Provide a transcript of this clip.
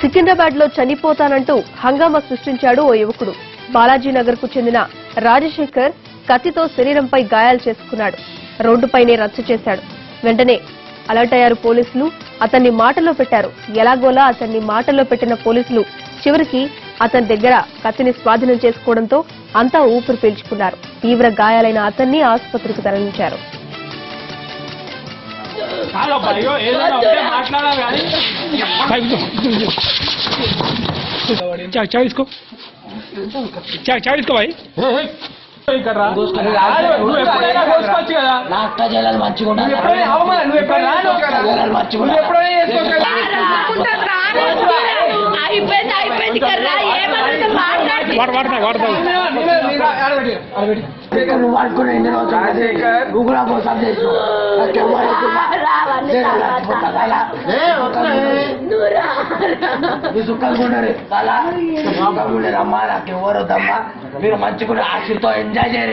సికింద్రాబాద్ లో చనిపోతానంటూ హంగామా సృష్టించాడు ఓ యువకుడు. బాలాజీనగర్ కు చెందిన రాజశేఖర్ కత్తితో శరీరంపై గాయాలు చేసుకున్నాడు. రోడ్డుపైనే రచ్చ చేశాడు. వెంటనే అలర్ట్ అయ్యారు పోలీసులు. అతన్ని మాటలో పెట్టారు. ఎలాగోలా అతన్ని మాటలో పెట్టిన పోలీసులు చివరికి అతని దగ్గర కత్తిని స్వాధీనం చేసుకోవడంతో అంతా ఊపిరి పీల్చుకున్నారు. తీవ్ర గాయాలైన అతన్ని ఆసుపత్రికి తరలించారు. మీరు మంచిగా ఆశతో ఎంజాయ్ చేయాలి.